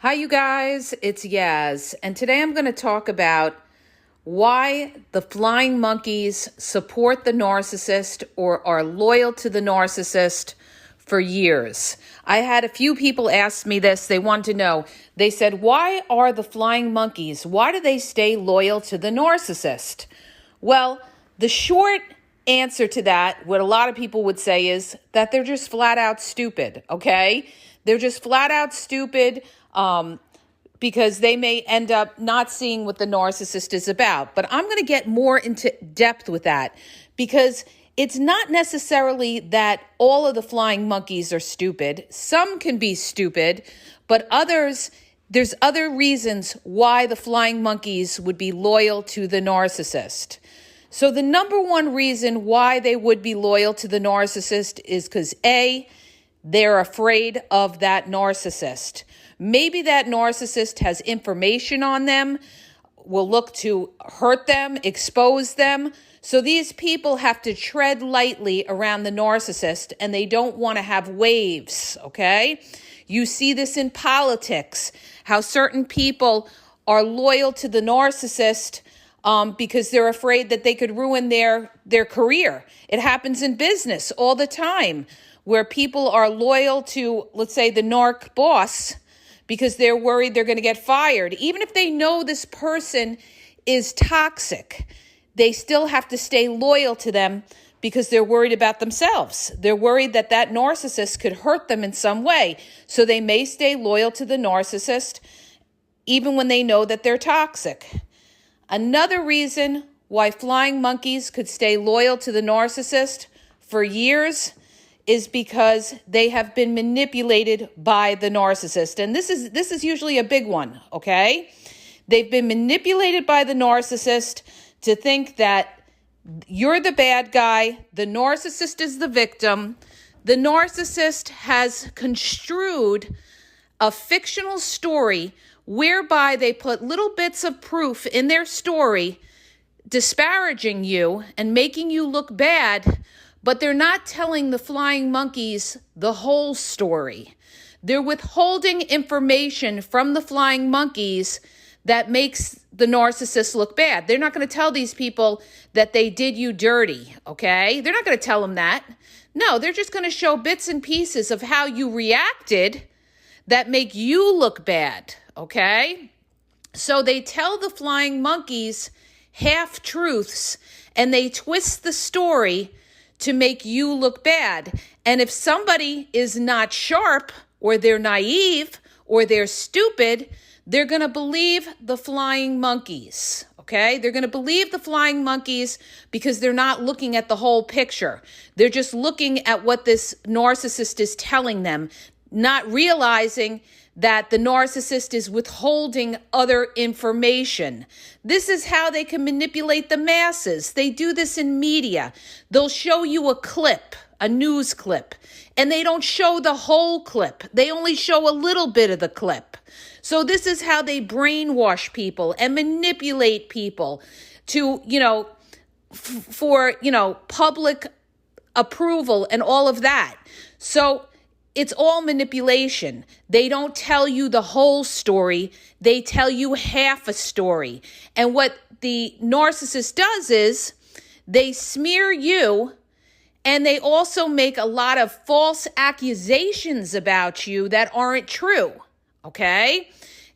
Hi, you guys. It's Yaz, and today I'm going to talk about why the flying monkeys support the narcissist or are loyal to the narcissist for years. I had a few people ask me this. They want to know. They said, why are the flying monkeys, why do they stay loyal to the narcissist? Well, the short answer to that, what a lot of people would say, is that they're just flat out stupid, okay? They're just flat out stupid. Because they may end up not seeing what the narcissist is about. But I'm going to get more into depth with that because it's not necessarily that all of the flying monkeys are stupid. Some can be stupid, but there's other reasons why the flying monkeys would be loyal to the narcissist. So the number one reason why they would be loyal to the narcissist is because A, they're afraid of that narcissist. Maybe that narcissist has information on them, will look to hurt them, expose them. So these people have to tread lightly around the narcissist, and they don't want to have waves, okay? You see this in politics, how certain people are loyal to the narcissist because they're afraid that they could ruin their career. It happens in business all the time, where people are loyal to, let's say, the narc boss because they're worried they're going to get fired. Even if they know this person is toxic, they still have to stay loyal to them because they're worried about themselves. They're worried that that narcissist could hurt them in some way. So they may stay loyal to the narcissist even when they know that they're toxic. Another reason why flying monkeys could stay loyal to the narcissist for years is because they have been manipulated by the narcissist. And this is usually a big one, okay? They've been manipulated by the narcissist to think that you're the bad guy, the narcissist is the victim. The narcissist has construed a fictional story whereby they put little bits of proof in their story disparaging you and making you look bad, but they're not telling the flying monkeys the whole story. They're withholding information from the flying monkeys that makes the narcissist look bad. They're not going to tell these people that they did you dirty, okay? They're not going to tell them that. No, they're just going to show bits and pieces of how you reacted that make you look bad, okay? So they tell the flying monkeys half-truths, and they twist the story to make you look bad. And if somebody is not sharp, or they're naive, or they're stupid, they're going to believe the flying monkeys, okay? They're going to believe the flying monkeys because they're not looking at the whole picture. They're just looking at what this narcissist is telling them, not realizing that the narcissist is withholding other information. This is how they can manipulate the masses. They do this in media. They'll show you a clip, a news clip, and they don't show the whole clip. They only show a little bit of the clip. So this is how they brainwash people and manipulate people to, for public approval and all of that. So it's all manipulation. They don't tell you the whole story. They tell you half a story. And what the narcissist does is they smear you, and they also make a lot of false accusations about you that aren't true, okay?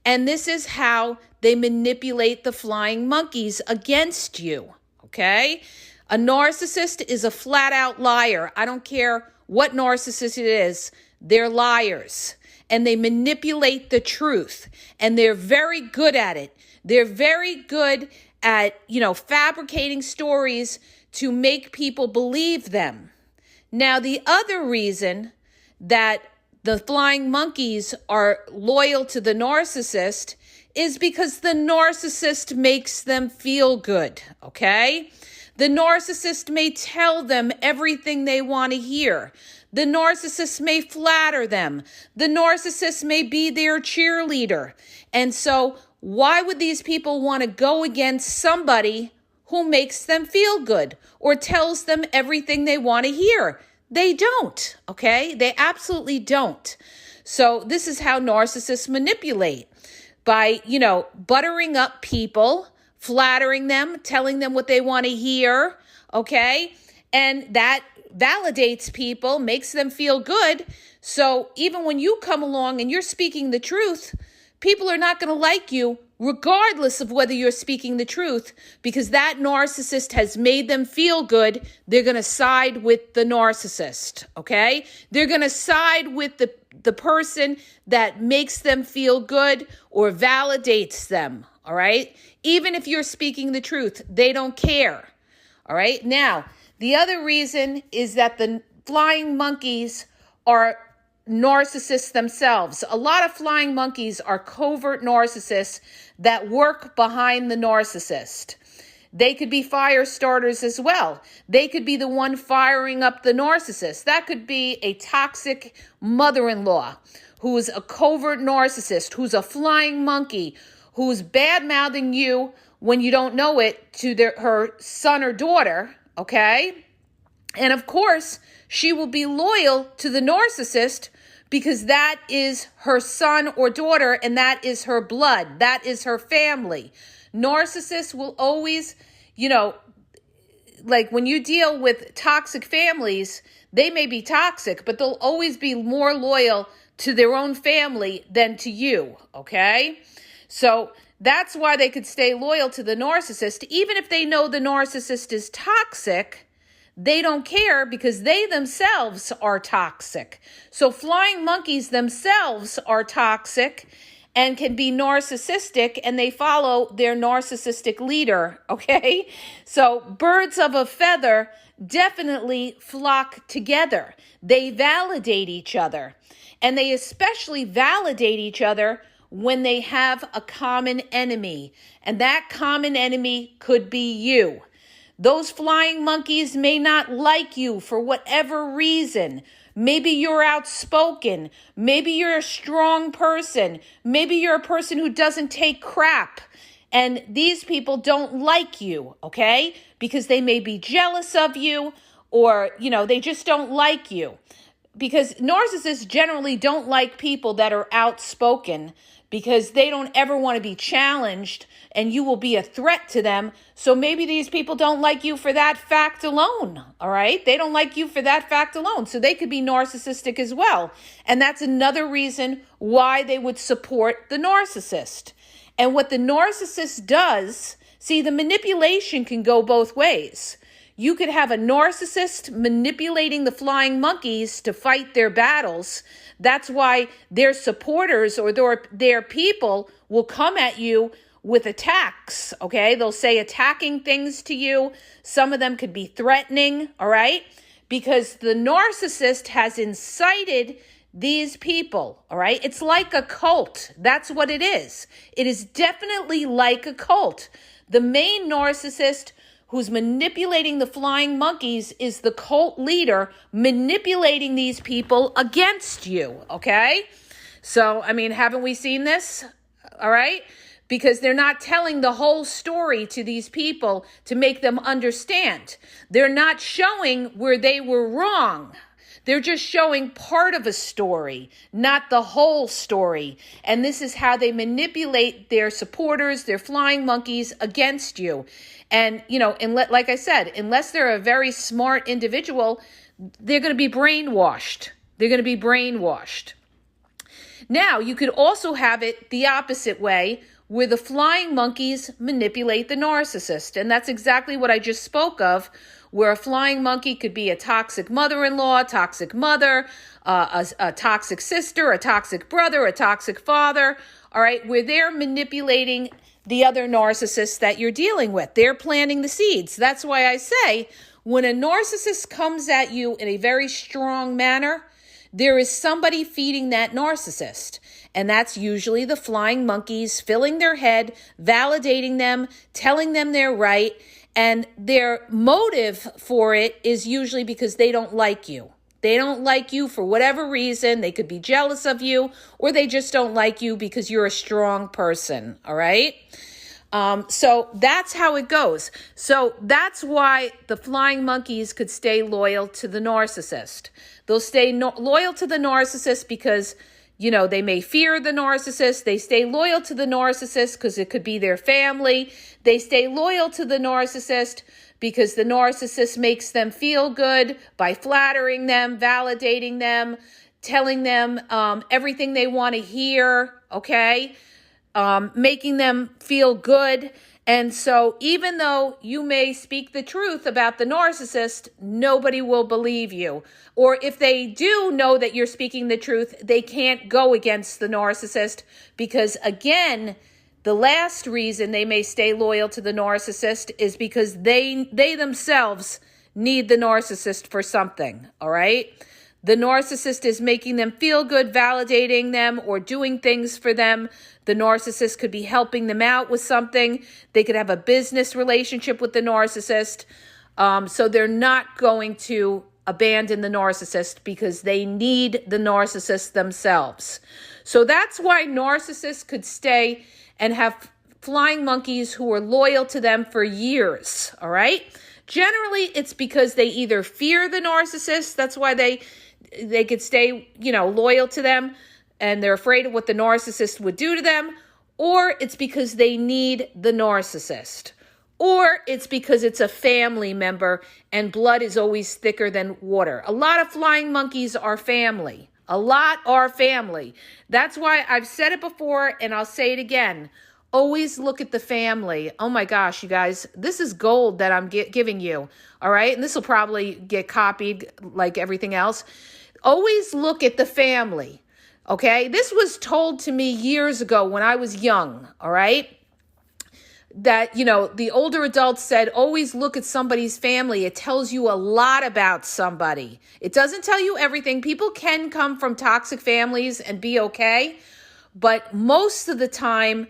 And this is how they manipulate the flying monkeys against you, okay? A narcissist is a flat-out liar. I don't care what narcissist it is, they're liars, and they manipulate the truth, and they're very good at it. They're very good at, fabricating stories to make people believe them. Now, the other reason that the flying monkeys are loyal to the narcissist is because the narcissist makes them feel good, okay? The narcissist may tell them everything they want to hear. The narcissist may flatter them. The narcissist may be their cheerleader. And so why would these people want to go against somebody who makes them feel good or tells them everything they want to hear? They don't, okay? They absolutely don't. So this is how narcissists manipulate by, buttering up people, flattering them, telling them what they want to hear, okay? And that validates people, makes them feel good. So even when you come along and you're speaking the truth, people are not going to like you regardless of whether you're speaking the truth, because that narcissist has made them feel good. They're going to side with the narcissist, okay? They're going to side with the person that makes them feel good or validates them, all right? Even if you're speaking the truth, they don't care, all right? Now, the other reason is that the flying monkeys are narcissists themselves. A lot of flying monkeys are covert narcissists that work behind the narcissist. They could be fire starters as well. They could be the one firing up the narcissist. That could be a toxic mother-in-law who's a covert narcissist, who's a flying monkey, who's bad-mouthing you when you don't know it to her son or daughter, okay? And of course, she will be loyal to the narcissist because that is her son or daughter and that is her blood. That is her family. Narcissists will always, like when you deal with toxic families, they may be toxic, but they'll always be more loyal to their own family than to you, okay? So that's why they could stay loyal to the narcissist. Even if they know the narcissist is toxic, they don't care because they themselves are toxic. So flying monkeys themselves are toxic and can be narcissistic, and they follow their narcissistic leader, okay? So birds of a feather definitely flock together. They validate each other, and they especially validate each other when they have a common enemy, and that common enemy could be you. Those flying monkeys may not like you for whatever reason. Maybe you're outspoken. Maybe you're a strong person. Maybe you're a person who doesn't take crap. And these people don't like you, okay? Because they may be jealous of you or, they just don't like you. Because narcissists generally don't like people that are outspoken because they don't ever want to be challenged and you will be a threat to them. So maybe these people don't like you for that fact alone, all right? They don't like you for that fact alone. So they could be narcissistic as well. And that's another reason why they would support the narcissist. And what the narcissist does, see, the manipulation can go both ways. You could have a narcissist manipulating the flying monkeys to fight their battles. That's why their supporters or their people will come at you with attacks, okay? They'll say attacking things to you. Some of them could be threatening, all right? Because the narcissist has incited these people, all right? It's like a cult. That's what it is. It is definitely like a cult. The main narcissist who's manipulating the flying monkeys is the cult leader manipulating these people against you, okay? So, haven't we seen this? All right? Because they're not telling the whole story to these people to make them understand. They're not showing where they were wrong. They're just showing part of a story, not the whole story. And this is how they manipulate their supporters, their flying monkeys against you. And, like I said, unless they're a very smart individual, they're going to be brainwashed. They're going to be brainwashed. Now, you could also have it the opposite way, where the flying monkeys manipulate the narcissist. And that's exactly what I just spoke of, where a flying monkey could be a toxic mother-in-law, a toxic mother, a toxic sister, a toxic brother, a toxic father, all right, where they're manipulating the other narcissists that you're dealing with. They're planting the seeds. That's why I say when a narcissist comes at you in a very strong manner, there is somebody feeding that narcissist. And that's usually the flying monkeys filling their head, validating them, telling them they're right. And their motive for it is usually because they don't like you. They don't like you for whatever reason. They could be jealous of you, or they just don't like you because you're a strong person, all right? So that's how it goes. So that's why the flying monkeys could stay loyal to the narcissist. They'll stay loyal to the narcissist because, they may fear the narcissist. They stay loyal to the narcissist because it could be their family. They stay loyal to the narcissist because the narcissist makes them feel good by flattering them, validating them, telling them everything they want to hear, okay? Making them feel good. And so even though you may speak the truth about the narcissist, nobody will believe you. Or if they do know that you're speaking the truth, they can't go against the narcissist because, again, the last reason they may stay loyal to the narcissist is because they themselves need the narcissist for something, all right? The narcissist is making them feel good, validating them, or doing things for them. The narcissist could be helping them out with something. They could have a business relationship with the narcissist. So they're not going to abandon the narcissist because they need the narcissist themselves. So that's why narcissists could stay and have flying monkeys who are loyal to them for years, all right? Generally, it's because they either fear the narcissist, that's why they could stay, loyal to them, and they're afraid of what the narcissist would do to them, or it's because they need the narcissist, or it's because it's a family member and blood is always thicker than water. A lot of flying monkeys are family. A lot are family. That's why I've said it before and I'll say it again. Always look at the family. Oh my gosh, you guys, this is gold that I'm giving you. All right. And this will probably get copied like everything else. Always look at the family. Okay. This was told to me years ago when I was young. All right. That, the older adults said, always look at somebody's family. It tells you a lot about somebody. It doesn't tell you everything. People can come from toxic families and be okay. But most of the time,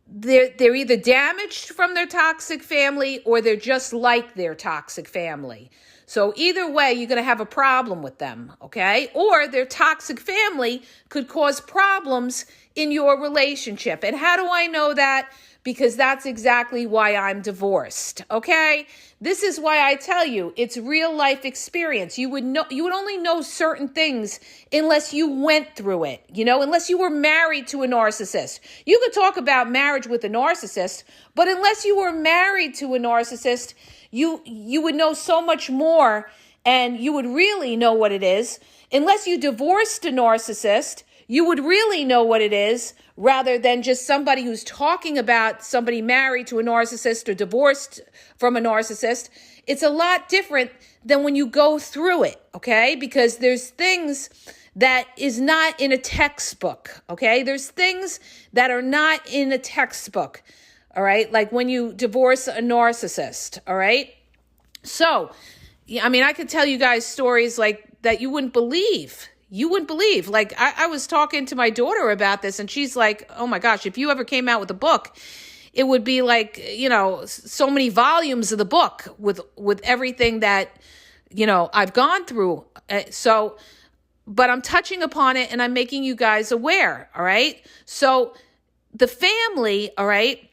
they're either damaged from their toxic family or they're just like their toxic family. So either way, you're going to have a problem with them, okay? Or their toxic family could cause problems in your relationship. And how do I know that? Because that's exactly why I'm divorced, okay? This is why I tell you, it's real life experience. You would only know certain things unless you went through it, unless you were married to a narcissist. You could talk about marriage with a narcissist, but unless you were married to a narcissist, you would know so much more and you would really know what it is. Unless you divorced a narcissist, you would really know what it is rather than just somebody who's talking about somebody married to a narcissist or divorced from a narcissist. It's a lot different than when you go through it, okay? Because there's things that is not in a textbook, okay? There's things that are not in a textbook, all right? Like when you divorce a narcissist, all right? So, I could tell you guys stories like that you wouldn't believe. You wouldn't believe. Like, I was talking to my daughter about this, and she's like, oh my gosh, if you ever came out with a book, it would be like, so many volumes of the book with everything that, I've gone through. But I'm touching upon it, and I'm making you guys aware, all right? So the family, all right,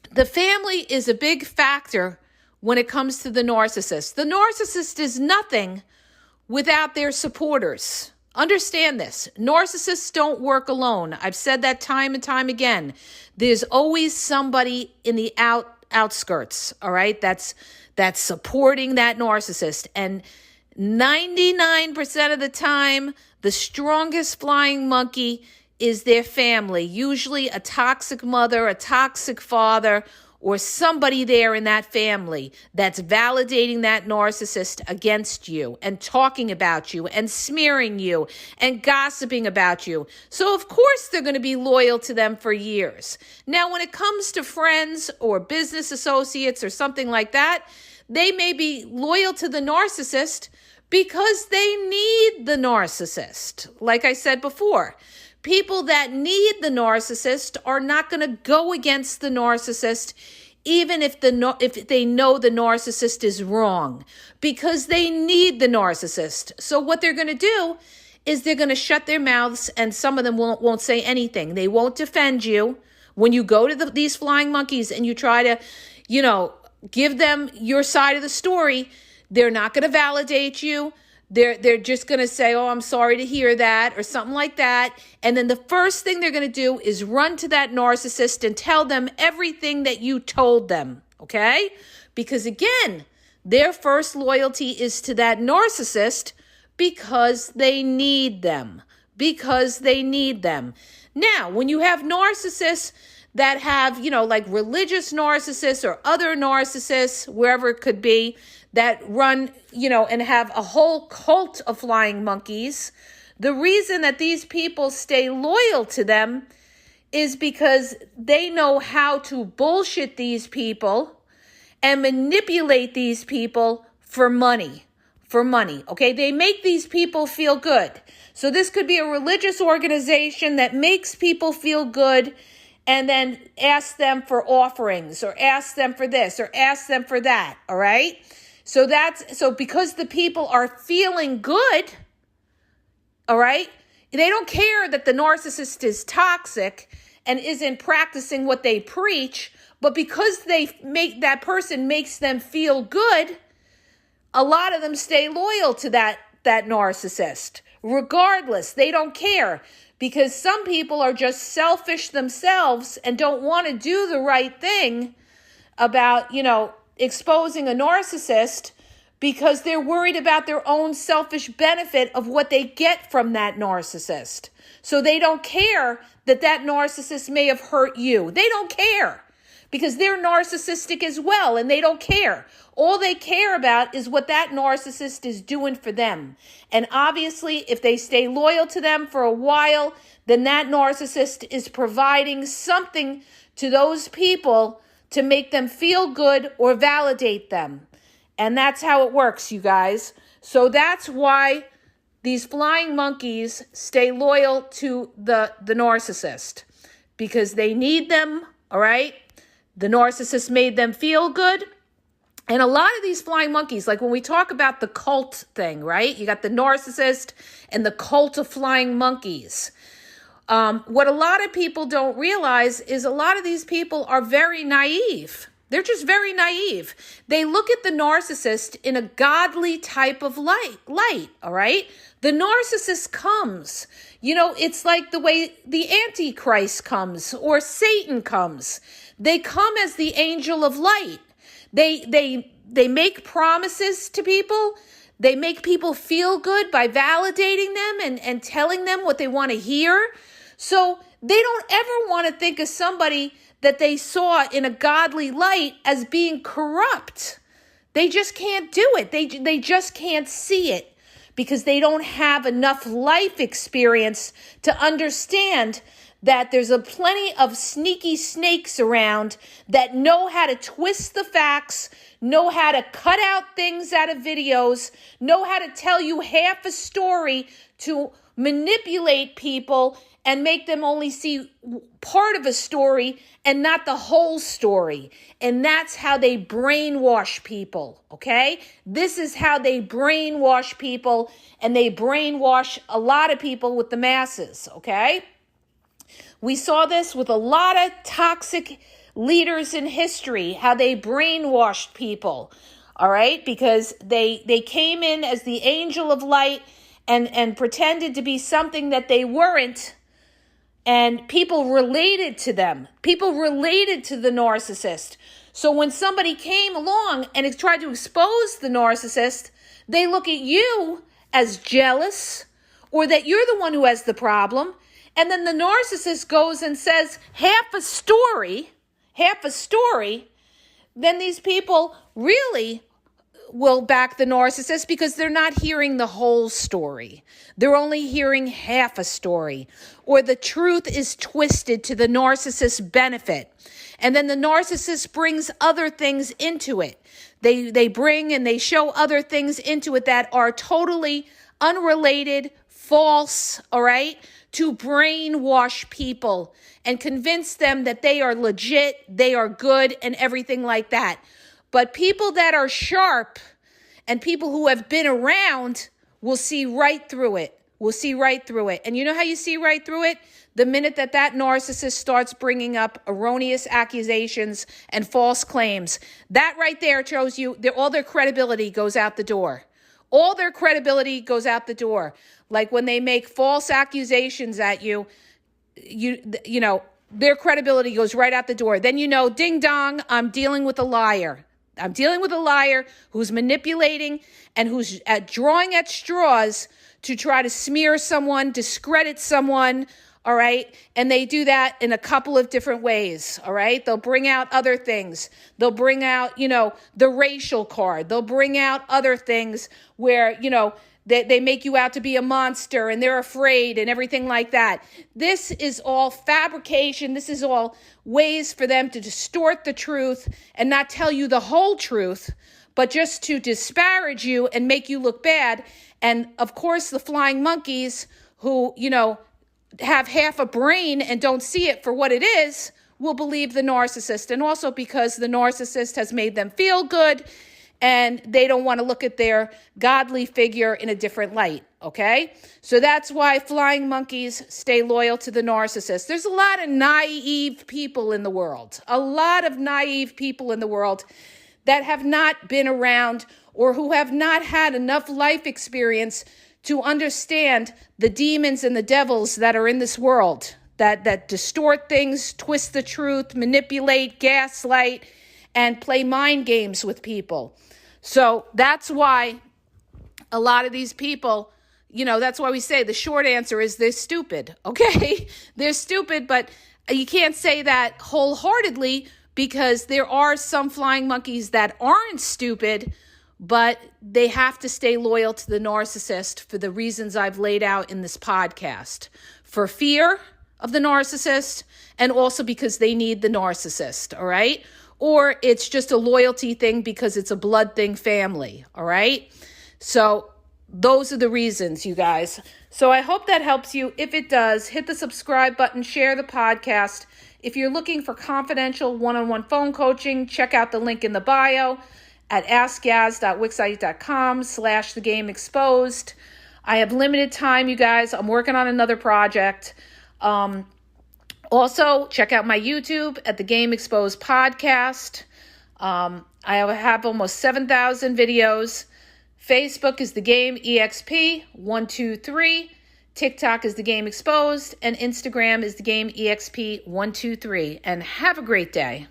the family is a big factor when it comes to the narcissist. The narcissist is nothing without their supporters. Understand this. Narcissists don't work alone. I've said that time and time again. There's always somebody in the outskirts, all right, that's supporting that narcissist. And 99% of the time, the strongest flying monkey is their family, usually a toxic mother, a toxic father, or somebody there in that family that's validating that narcissist against you and talking about you and smearing you and gossiping about you. So of course they're going to be loyal to them for years. Now, when it comes to friends or business associates or something like that, they may be loyal to the narcissist because they need the narcissist. Like I said before, people that need the narcissist are not going to go against the narcissist, even if they know the narcissist is wrong, because they need the narcissist. So what they're going to do is they're going to shut their mouths, and some of them won't say anything. They won't defend you. When you go to these flying monkeys and you try to, give them your side of the story, they're not going to validate you. They're just going to say, oh, I'm sorry to hear that, or something like that. And then the first thing they're going to do is run to that narcissist and tell them everything that you told them, okay? Because again, their first loyalty is to that narcissist because they need them. Because they need them. Now, when you have narcissists that have, like religious narcissists or other narcissists, wherever it could be, that run, and have a whole cult of flying monkeys, the reason that these people stay loyal to them is because they know how to bullshit these people and manipulate these people for money. Okay? They make these people feel good. So this could be a religious organization that makes people feel good and then ask them for offerings or ask them for this or ask them for that, all right? So because the people are feeling good, all right, they don't care that the narcissist is toxic and isn't practicing what they preach, but because that person makes them feel good, a lot of them stay loyal to that narcissist. Regardless, they don't care, because some people are just selfish themselves and don't want to do the right thing about, exposing a narcissist because they're worried about their own selfish benefit of what they get from that narcissist. So they don't care that narcissist may have hurt you. They don't care because they're narcissistic as well, and they don't care. All they care about is what that narcissist is doing for them. And obviously, if they stay loyal to them for a while, then that narcissist is providing something to those people to make them feel good or validate them. And that's how it works, you guys. So that's why these flying monkeys stay loyal to the narcissist, because they need them, all right? The narcissist made them feel good. And a lot of these flying monkeys, like when we talk about the cult thing, right? You got the narcissist and the cult of flying monkeys. What a lot of people don't realize is a lot of these people are very naive. They're just very naive. They look at the narcissist in a godly type of light, all right? The narcissist comes. It's like the way the Antichrist comes or Satan comes. They come as the angel of light. They make promises to people. They make people feel good by validating them and telling them what they want to hear. So they don't ever want to think of somebody that they saw in a godly light as being corrupt. They just can't do it. They just can't see it because they don't have enough life experience to understand that there's plenty of sneaky snakes around that know how to twist the facts, know how to cut out things out of videos, know how to tell you half a story to manipulate people and make them only see part of a story and not the whole story. And that's how they brainwash people, okay? This is how they brainwash people, and they brainwash a lot of people with the masses, okay? We saw this with a lot of toxic leaders in history, how they brainwashed people, all right? Because they came in as the angel of light and pretended to be something that they weren't, and people related to them. People related to the narcissist. So when somebody came along and tried to expose the narcissist, they look at you as jealous or that you're the one who has the problem. And then the narcissist goes and says half a story, then these people really will back the narcissist because they're not hearing the whole story. They're only hearing half a story, or the truth is twisted to the narcissist's benefit. And then the narcissist brings other things into it. They bring and they show other things into it that are totally unrelated, false, all right, to brainwash people and convince them that they are legit, they are good, and everything like that. But people that are sharp and people who have been around will see right through it. And you know how you see right through it? The minute that narcissist starts bringing up erroneous accusations and false claims. That right there shows you all their credibility goes out the door. all their credibility goes out the door. Like when they make false accusations at you, you know, their credibility goes right out the door. Then you know, ding dong, I'm dealing with a liar. I'm dealing with a liar who's manipulating and who's drawing at straws to try to smear someone, discredit someone, all right? And they do that in a couple of different ways, all right? They'll bring out other things. They'll bring out, you know, the racial card. They'll bring out other things where, you know, they make you out to be a monster and they're afraid and everything like that. This is all fabrication. This is all ways for them to distort the truth and not tell you the whole truth, but just to disparage you and make you look bad. And of course, the flying monkeys who, you know, have half a brain and don't see it for what it is will believe the narcissist. And also because the narcissist has made them feel good and they don't want to look at their godly figure in a different light, okay? So that's why flying monkeys stay loyal to the narcissist. There's a lot of naive people in the world, that have not been around or who have not had enough life experience to understand the demons and the devils that are in this world, that distort things, twist the truth, manipulate, gaslight, and play mind games with people. So that's why a lot of these people, you know, that's why we say the short answer is they're stupid, okay? They're stupid, but you can't say that wholeheartedly because there are some flying monkeys that aren't stupid, but they have to stay loyal to the narcissist for the reasons I've laid out in this podcast. For fear of the narcissist and also because they need the narcissist, all right? Or it's just a loyalty thing because it's a blood thing family, all right? So those are the reasons, you guys. So I hope that helps you. If it does, hit the subscribe button, share the podcast. If you're looking for confidential one-on-one phone coaching, check out the link in the bio at askgaz.wixsite.com/thegameexposed. I have limited time, you guys. I'm working on another project. Also, check out my YouTube at the Game Exposed Podcast. I have almost 7,000 videos. Facebook is the Game EXP 123. TikTok is the Game Exposed, and Instagram is the Game EXP 123. And have a great day.